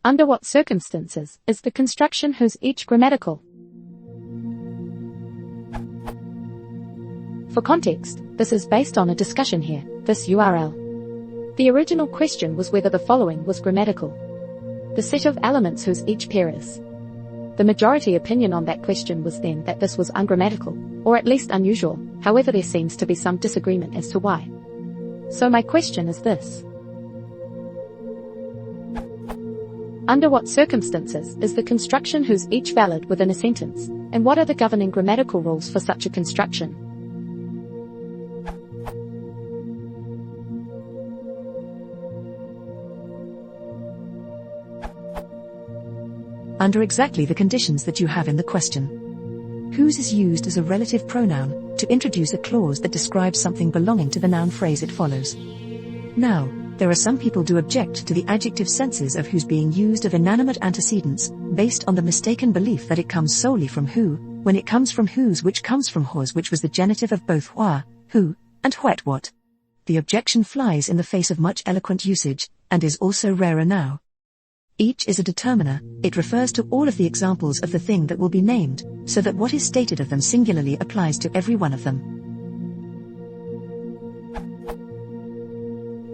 Under what circumstances is the construction whose each grammatical? For context, this is based on a discussion here, this URL. The original question was whether the following was grammatical. The set of elements whose each pair is. The majority opinion on that question was then that this was ungrammatical, or at least unusual, however there seems to be some disagreement as to why. So my question is this. Under what circumstances is the construction whose each valid within a sentence, and what are the governing grammatical rules for such a construction? Under exactly the conditions that you have in the question. Whose is used as a relative pronoun to introduce a clause that describes something belonging to the noun phrase it follows. Now, there are some people do object to the adjective senses of whose being used of inanimate antecedents, based on the mistaken belief that it comes solely from who, when it comes from whose, which comes from whose, which was the genitive of both wha, who, and what. The objection flies in the face of much eloquent usage, and is also rarer now. Each is a determiner, it refers to all of the examples of the thing that will be named, so that what is stated of them singularly applies to every one of them.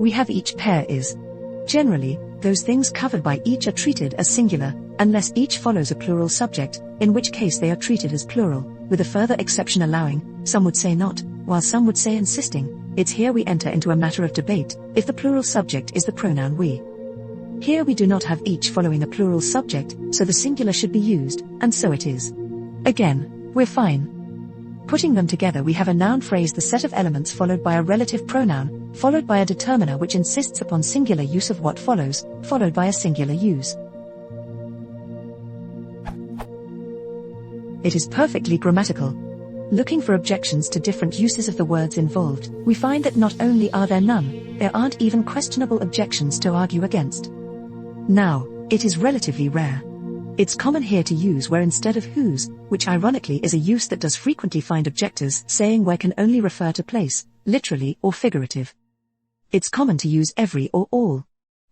We have each pair is. Generally, those things covered by each are treated as singular, unless each follows a plural subject, in which case they are treated as plural, with a further exception allowing, some would say not, while some would say insisting. It's here we enter into a matter of debate, if the plural subject is the pronoun we. Here we do not have each following a plural subject, so the singular should be used, and so it is. Again, we're fine. Putting them together we have a noun phrase, the set of elements followed by a relative pronoun, followed by a determiner which insists upon singular use of what follows, followed by a singular use. It is perfectly grammatical. Looking for objections to different uses of the words involved, we find that not only are there none, there aren't even questionable objections to argue against. Now, it is relatively rare. It's common here to use where instead of whose, which ironically is a use that does frequently find objectors saying where can only refer to place, literally or figurative. It's common to use every or all.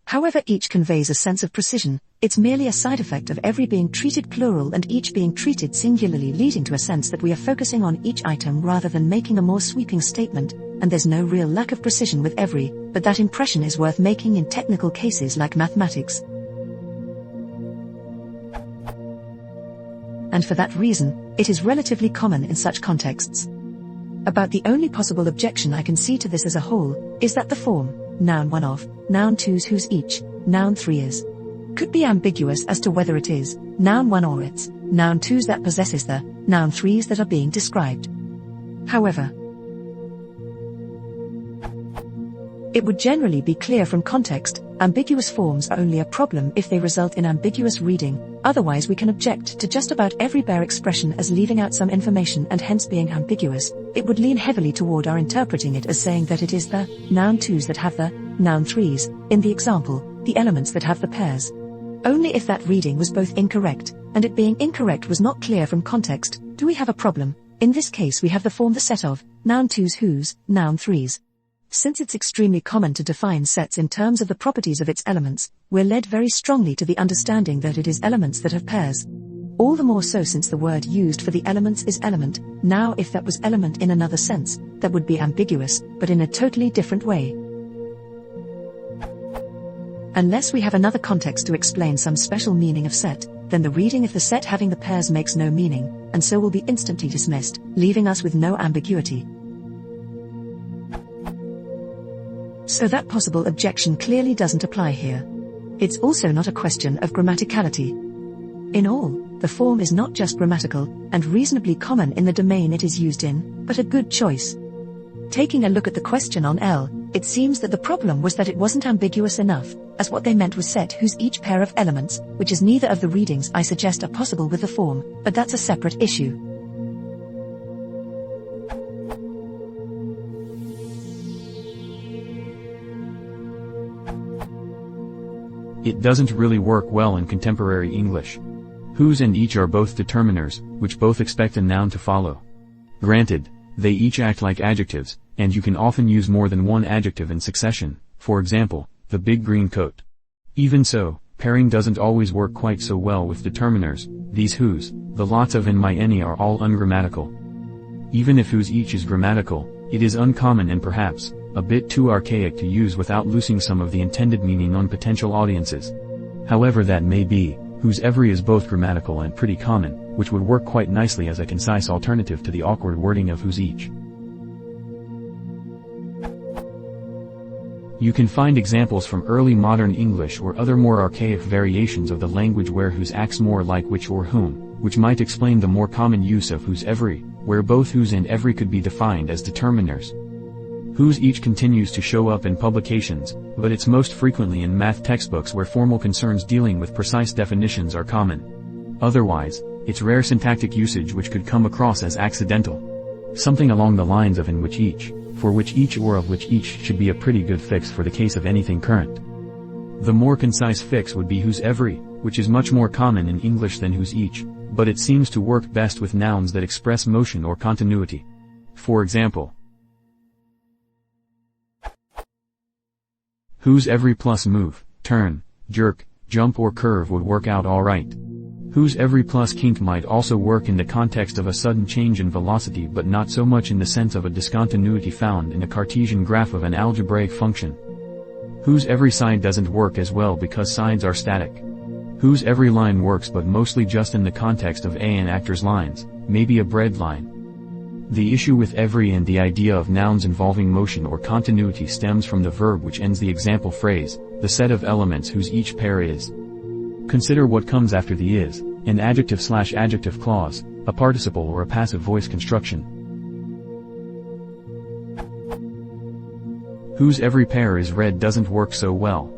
However each conveys a sense of precision, it's merely a side effect of every being treated plural and each being treated singularly, leading to a sense that we are focusing on each item rather than making a more sweeping statement, and there's no real lack of precision with every, but that impression is worth making in technical cases like mathematics. And for that reason, it is relatively common in such contexts. About the only possible objection I can see to this as a whole, is that the form, noun one of, noun two's whose each, noun three is, could be ambiguous as to whether it is, noun one or it's, noun two's that possesses the, noun three's that are being described. However, it would generally be clear from context. Ambiguous forms are only a problem if they result in ambiguous reading, otherwise we can object to just about every bare expression as leaving out some information and hence being ambiguous. It would lean heavily toward our interpreting it as saying that it is the noun twos that have the noun threes, in the example, the elements that have the pairs. Only if that reading was both incorrect, and it being incorrect was not clear from context, do we have a problem. In this case we have the form the set of, noun twos whose, noun threes. Since it's extremely common to define sets in terms of the properties of its elements, we're led very strongly to the understanding that it is elements that have pairs. All the more so since the word used for the elements is element. Now if that was element in another sense, that would be ambiguous, but in a totally different way. Unless we have another context to explain some special meaning of set, then the reading of the set having the pairs makes no meaning, and so will be instantly dismissed, leaving us with no ambiguity. So that possible objection clearly doesn't apply here. It's also not a question of grammaticality. In all, the form is not just grammatical, and reasonably common in the domain it is used in, but a good choice. Taking a look at the question on L, it seems that the problem was that it wasn't ambiguous enough, as what they meant was set whose each pair of elements, which is neither of the readings I suggest are possible with the form, but that's a separate issue. It doesn't really work well in contemporary English. Whose and each are both determiners, which both expect a noun to follow. Granted, they each act like adjectives, and you can often use more than one adjective in succession, for example, the big green coat. Even so, Pairing doesn't always work quite so well with determiners, these whose, the lots of and my any are all ungrammatical. Even if whose each is grammatical, it is uncommon and perhaps a bit too archaic to use without losing some of the intended meaning on potential audiences. However that may be, whose every is both grammatical and pretty common, which would work quite nicely as a concise alternative to the awkward wording of whose each. You can find examples from early modern English or other more archaic variations of the language where whose acts more like which or whom, which might explain the more common use of whose every, where both whose and every could be defined as determiners. Whose each continues to show up in publications, but it's most frequently in math textbooks where formal concerns dealing with precise definitions are common. Otherwise, it's rare syntactic usage which could come across as accidental. Something along the lines of in which each, for which each or of which each should be a pretty good fix for the case of anything current. The more concise fix would be whose every, which is much more common in English than whose each, but it seems to work best with nouns that express motion or continuity. For example, whose every plus move, turn, jerk, jump or curve would work out alright. Whose every plus kink might also work in the context of a sudden change in velocity but not so much in the sense of a discontinuity found in a Cartesian graph of an algebraic function. Whose every side doesn't work as well because sides are static. Whose every line works but mostly just in the context of an actor's lines, maybe a bread line. The issue with every and the idea of nouns involving motion or continuity stems from the verb which ends the example phrase, the set of elements whose each pair is. Consider what comes after the is, an adjective/adjective clause, a participle or a passive voice construction. Whose every pair is red doesn't work so well.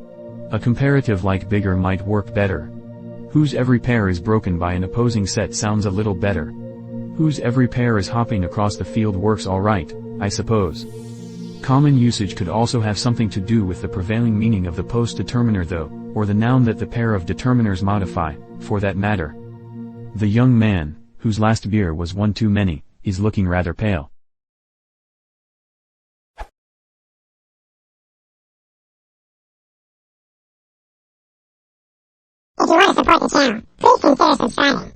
A comparative like bigger might work better. Whose every pair is broken by an opposing set sounds a little better. Whose every pair is hopping across the field works alright, I suppose. Common usage could also have something to do with the prevailing meaning of the post-determiner though, or the noun that the pair of determiners modify, for that matter. The young man, whose last beer was one too many, is looking rather pale. If you want to support the channel, please consider subscribing.